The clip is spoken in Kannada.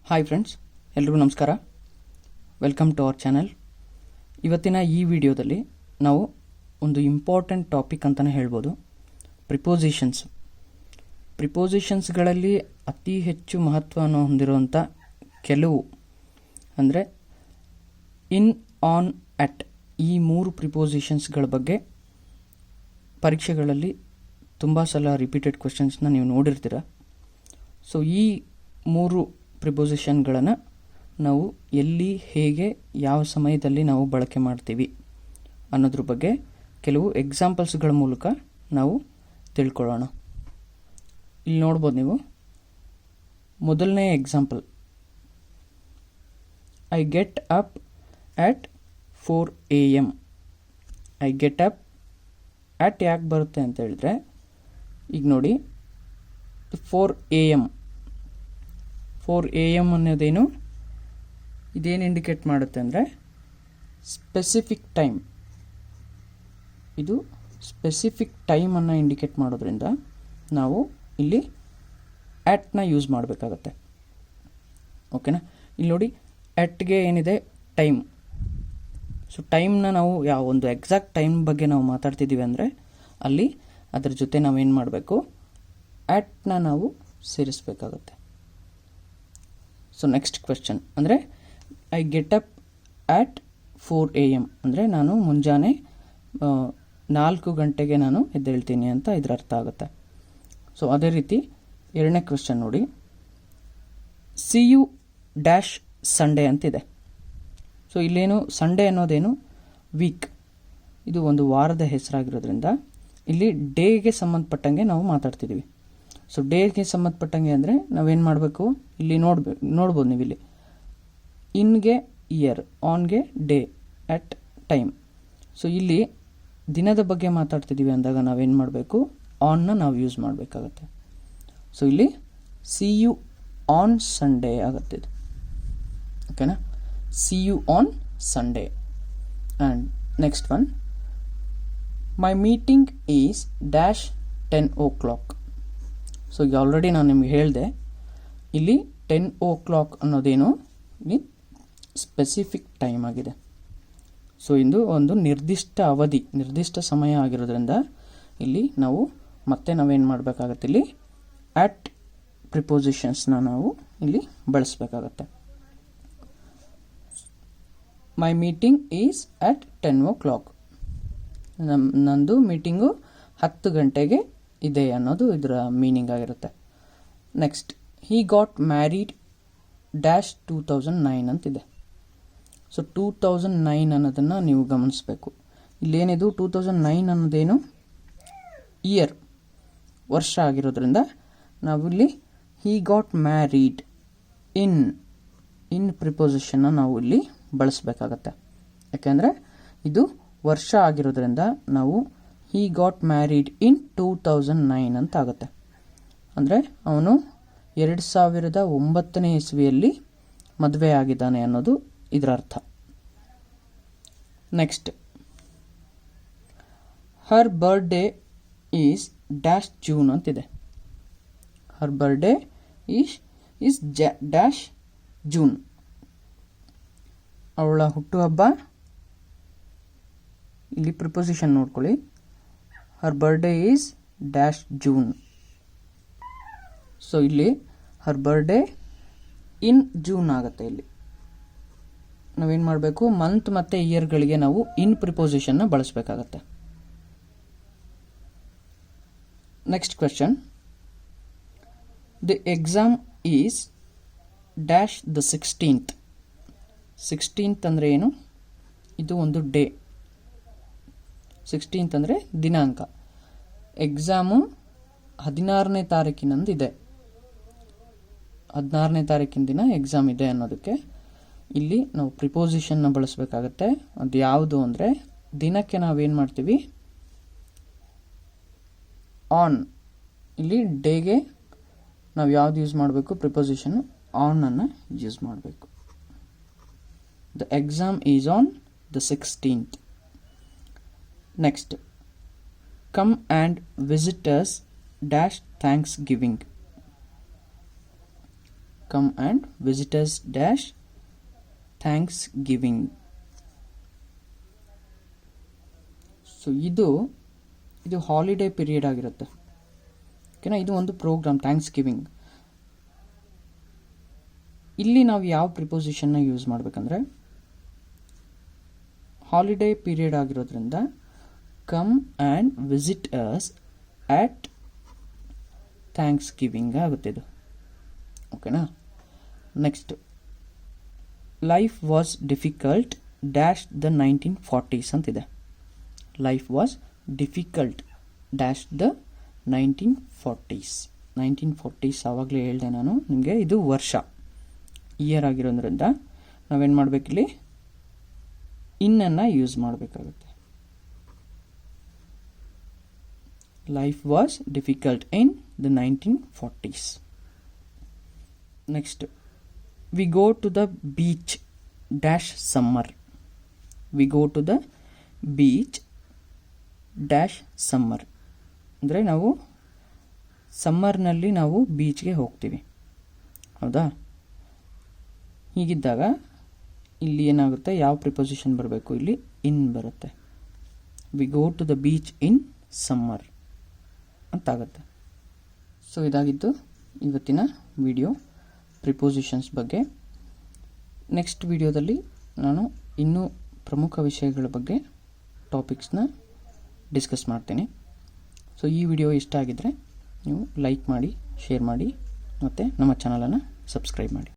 ಹಾಯ್ ಫ್ರೆಂಡ್ಸ್, ಎಲ್ರಿಗೂ ನಮಸ್ಕಾರ. Welcome to our channel. ಇವತ್ತಿನ ಈ ವಿಡಿಯೋದಲ್ಲಿ ನಾವು ಒಂದು ಇಂಪಾರ್ಟೆಂಟ್ ಟಾಪಿಕ್ ಅಂತಲೇ ಹೇಳ್ಬೋದು, ಪ್ರಿಪೋಸಿಷನ್ಸ್ಗಳಲ್ಲಿ ಅತಿ ಹೆಚ್ಚು ಮಹತ್ವವನ್ನು ಹೊಂದಿರುವಂಥ ಕೆಲವು ಅಂದರೆ ಇನ್, ಆನ್, ಅಟ್ ಈ ಮೂರು ಪ್ರಿಪೋಸಿಷನ್ಸ್ಗಳ ಬಗ್ಗೆ ಪರೀಕ್ಷೆಗಳಲ್ಲಿ ತುಂಬ ಸಲ ರಿಪೀಟೆಡ್ ಕ್ವೆಶನ್ಸ್ನ ನೀವು ನೋಡಿರ್ತೀರ. ಸೊ ಈ ಮೂರು ಪ್ರಿಪೋಸಿಷನ್ಗಳನ್ನು ನಾವು ಎಲ್ಲಿ, ಹೇಗೆ, ಯಾವ ಸಮಯದಲ್ಲಿ ನಾವು ಬಳಕೆ ಮಾಡ್ತೀವಿ ಅನ್ನೋದ್ರ ಬಗ್ಗೆ ಕೆಲವು ಎಕ್ಸಾಂಪಲ್ಸ್ಗಳ ಮೂಲಕ ನಾವು ತಿಳ್ಕೊಳ್ಳೋಣ. ಇಲ್ಲಿ ನೋಡ್ಬೋದು ನೀವು, ಮೊದಲನೇ example, I get up at 4 AM. I get up at ಯಾಕೆ ಬರುತ್ತೆ ಅಂತ ಹೇಳಿದ್ರೆ, ಈಗ ನೋಡಿ 4 AM ಅನ್ನೋದೇನು, ಇದೇನು ಇಂಡಿಕೇಟ್ ಮಾಡುತ್ತೆ ಅಂದರೆ ಸ್ಪೆಸಿಫಿಕ್ ಟೈಮ್. ಇದು ಸ್ಪೆಸಿಫಿಕ್ ಟೈಮನ್ನು ಇಂಡಿಕೇಟ್ ಮಾಡೋದ್ರಿಂದ ನಾವು ಇಲ್ಲಿ ಅಟ್ನ ಯೂಸ್ ಮಾಡಬೇಕಾಗತ್ತೆ. ಓಕೆನಾ? ಇಲ್ಲಿ ನೋಡಿ, ಅಟ್ಗೆ ಏನಿದೆ ಟೈಮ್. ಸೊ ಟೈಮ್ನ ನಾವು ಯಾವ ಒಂದು ಎಕ್ಸಾಕ್ಟ್ ಟೈಮ್ ಬಗ್ಗೆ ನಾವು ಮಾತಾಡ್ತಿದ್ದೀವಿ ಅಂದರೆ ಅಲ್ಲಿ ಅದ್ರ ಜೊತೆ ನಾವೇನು ಮಾಡಬೇಕು, ಅಟ್ನ ನಾವು ಸೇರಿಸಬೇಕಾಗತ್ತೆ. ಸೊ ನೆಕ್ಸ್ಟ್ ಕ್ವೆಶ್ಚನ್ ಅಂದರೆ I get up at 4 AM ಅಂದರೆ ನಾನು ಮುಂಜಾನೆ 4 ಗಂಟೆಗೆ ನಾನು ಎದ್ದೇಳ್ತೀನಿ ಅಂತ ಇದರ ಅರ್ಥ ಆಗುತ್ತೆ. ಸೊ ಅದೇ ರೀತಿ ಎರಡನೇ ಕ್ವೆಶ್ಚನ್ ನೋಡಿ, ಸಿ ಯು ಡ್ಯಾಶ್ ಸಂಡೇ ಅಂತಿದೆ. ಸೊ ಇಲ್ಲೇನು, ಸಂಡೇ ಅನ್ನೋದೇನು ವೀಕ್, ಇದು ಒಂದು ವಾರದ ಹೆಸರಾಗಿರೋದ್ರಿಂದ ಇಲ್ಲಿ ಡೇಗೆ ಸಂಬಂಧಪಟ್ಟಂಗೆ ನಾವು ಮಾತಾಡ್ತಿದ್ದೀವಿ. ಸೊ ಡೇಗೆ ಸಂಬಂಧಪಟ್ಟಂಗೆ ಅಂದರೆ ನಾವೇನು ಮಾಡಬೇಕು, ಇಲ್ಲಿ ನೋಡ್ಬೋದು ನೀವು, ಇಲ್ಲಿ ಇನ್ಗೆ ಇಯರ್, ಆನ್ಗೆ ಡೇ, ಅಟ್ ಟೈಮ್. ಸೊ ಇಲ್ಲಿ ದಿನದ ಬಗ್ಗೆ ಮಾತಾಡ್ತಿದ್ದೀವಿ ಅಂದಾಗ ನಾವೇನು ಮಾಡಬೇಕು, ಆನ್ನ ನಾವು ಯೂಸ್ ಮಾಡಬೇಕಾಗತ್ತೆ. ಸೊ ಇಲ್ಲಿ ಸಿ ಯು ಆನ್ ಸಂಡೇ ಆಗುತ್ತೆ ಇದು. ಓಕೆನಾ? See you on Sunday. And next one, my meeting is dash 10 o'clock. So ಈಗ ಆಲ್ರೆಡಿ ನಾನು ನಿಮ್ಗೆ ಹೇಳಿದೆ, ಇಲ್ಲಿ 10 o'clock ಅನ್ನೋದೇನು ಇಲ್ಲಿ ಸ್ಪೆಸಿಫಿಕ್ ಟೈಮ್ ಆಗಿದೆ. ಸೊ ಇದು ಒಂದು ನಿರ್ದಿಷ್ಟ ಅವಧಿ, ನಿರ್ದಿಷ್ಟ ಸಮಯ ಆಗಿರೋದ್ರಿಂದ ಇಲ್ಲಿ ನಾವು ನಾವೇನು ಮಾಡಬೇಕಾಗತ್ತೆ, ಇಲ್ಲಿ ಅಟ್ ಪ್ರಿಪೋಸಿಷನ್ಸ್ನ ನಾವು ಇಲ್ಲಿ ಬಳಸಬೇಕಾಗತ್ತೆ. ಮೈ ಮೀಟಿಂಗ್ ಈಸ್ ಅಟ್ 10 o'clock. ನಂದು ಮೀಟಿಂಗು 10 ಗಂಟೆಗೆ ಇದೆ ಅನ್ನೋದು ಇದರ ಮೀನಿಂಗ್ ಆಗಿರುತ್ತೆ. Next, he got married dash 2009 ಅಂತಿದೆ. ಸೊ 2009 ಅನ್ನೋದನ್ನು ನೀವು ಗಮನಿಸಬೇಕು. ಇಲ್ಲೇನಿದು 2009 ಅನ್ನೋದೇನು ಇಯರ್, ವರ್ಷ ಆಗಿರೋದ್ರಿಂದ ನಾವಿಲ್ಲಿ ಹಿ ಗಾಟ್ ಮ್ಯಾರಿಡ್ ಇನ್ ಪ್ರಿಪೋಸಿಷನ್ನ ನಾವು ಇಲ್ಲಿ ಬಳಸಬೇಕಾಗತ್ತೆ. ಯಾಕೆಂದರೆ ಇದು ವರ್ಷ ಆಗಿರೋದ್ರಿಂದ ನಾವು ಹಿ ಗಾಟ್ ಮ್ಯಾರಿಡ್ ಇನ್ 2009 ಅಂತ ಆಗುತ್ತೆ. ಅಂದರೆ ಅವನು 2009ನೇ ಇಸ್ವಿಯಲ್ಲಿ ಮದುವೆ ಆಗಿದ್ದಾನೆ ಅನ್ನೋದು ಇದರ ಅರ್ಥ. Next, her birthday is dash June ಅಂತಿದೆ. Her birthday is dash June. ಅವಳ ಹುಟ್ಟುಹಬ್ಬ, ಇಲ್ಲಿ ಪ್ರಿಪೋಸಿಷನ್ ನೋಡ್ಕೊಳ್ಳಿ, her birthday is dash June. So ಇಲ್ಲಿ ಹರ್ ಬರ್ಡೇ ಇನ್ ಜೂನ್ ಆಗುತ್ತೆ. ಇಲ್ಲಿ ನಾವೇನು ಮಾಡಬೇಕು, ಮಂತ್ ಮತ್ತು ಇಯರ್ಗಳಿಗೆ ನಾವು ಇನ್ ಪ್ರಿಪೋಸಿಷನ್ನ ಬಳಸಬೇಕಾಗತ್ತೆ. Next question, the exam is dash the 16th. 16th ಅಂದರೆ ಏನು, ಇದು ಒಂದು ಡೇ. 16th ಅಂದರೆ ದಿನಾಂಕ. ಎಕ್ಸಾಮು 16ನೇ ತಾರೀಕಿನಂದು ಇದೆ, 16ನೇ ತಾರೀಕಿನ ದಿನ ಎಕ್ಸಾಮ್ ಇದೆ ಅನ್ನೋದಕ್ಕೆ ಇಲ್ಲಿ ನಾವು ಪ್ರಿಪೋಸಿಷನ್ನ ಬಳಸಬೇಕಾಗತ್ತೆ. ಅದು ಯಾವುದು ಅಂದರೆ ದಿನಕ್ಕೆ ನಾವೇನು ಮಾಡ್ತೀವಿ, ಆನ್. ಇಲ್ಲಿ ಡೇಗೆ ನಾವು ಯಾವ್ದು ಯೂಸ್ ಮಾಡಬೇಕು, ಪ್ರಿಪೋಸಿಷನ್ ಆನನ್ನು ಯೂಸ್ ಮಾಡಬೇಕು. The exam is on the 16th. Next, come and visitors dash thanks giving. Come and visitors dash thanks giving. So ಇದು ಹಾಲಿಡೇ ಪೀರಿಯಡ್ ಆಗಿರುತ್ತೆ. ಓಕೆನಾ, ಇದು ಒಂದು ಪ್ರೋಗ್ರಾಮ್ ಥ್ಯಾಂಕ್ಸ್ ಗಿವಿಂಗ್. ಇಲ್ಲಿ ನಾವು ಯಾವ ಪ್ರಿಪೋಸಿಷನ್ನ ಯೂಸ್ ಮಾಡಬೇಕಂದ್ರೆ, ಹಾಲಿಡೇ ಪೀರಿಯಡ್ ಆಗಿರೋದ್ರಿಂದ come and visit us at thanksgiving ಆಗುತ್ತೆ ಇದು. ಓಕೆನಾ. Next, life was difficult dash the 1940s ಅಂತಿದೆ. Life was difficult dash the 1940s. 1940s ಆವಾಗಲೇ ಹೇಳಿದೆ ನಾನು ನಿಮಗೆ, ಇದು ವರ್ಷ ಇಯರ್ ಆಗಿರೋದ್ರಿಂದ ನಾವೇನು ಮಾಡಬೇಕಿಲ್ಲಿ ಇನ್ನನ್ನು ಯೂಸ್ ಮಾಡಬೇಕಾಗುತ್ತೆ. Life was difficult in the 1940s. Next, we go to the beach dash summer. We go to the beach dash summer ಅಂದರೆ ನಾವು ಸಮ್ಮರ್ನಲ್ಲಿ ನಾವು ಬೀಚ್ಗೆ ಹೋಗ್ತೀವಿ, ಹೌದಾ. ಹೀಗಿದ್ದಾಗ ಇಲ್ಲಿ ಏನಾಗುತ್ತೆ, ಯಾವ ಪ್ರಿಪೋಸಿಷನ್ ಬರಬೇಕು, ಇಲ್ಲಿ ಇನ್ ಬರುತ್ತೆ. We go to the beach in summer ಅಂತಾಗುತ್ತೆ. ಸೊ ಇದಾಗಿದ್ದು ಇವತ್ತಿನ ವಿಡಿಯೋ ಪ್ರಿಪೋಸಿಷನ್ಸ್ ಬಗ್ಗೆ. ನೆಕ್ಸ್ಟ್ ವಿಡಿಯೋದಲ್ಲಿ ನಾನು ಇನ್ನೂ ಪ್ರಮುಖ ವಿಷಯಗಳ ಬಗ್ಗೆ ಟಾಪಿಕ್ಸ್ನ ಡಿಸ್ಕಸ್ ಮಾಡ್ತೀನಿ. ಸೊ ಈ ವಿಡಿಯೋ ಇಷ್ಟ ಆಗಿದ್ದರೆ ನೀವು ಲೈಕ್ ಮಾಡಿ, ಶೇರ್ ಮಾಡಿ ಮತ್ತು ನಮ್ಮ ಚಾನಲನ್ನು ಸಬ್ಸ್ಕ್ರೈಬ್ ಮಾಡಿ.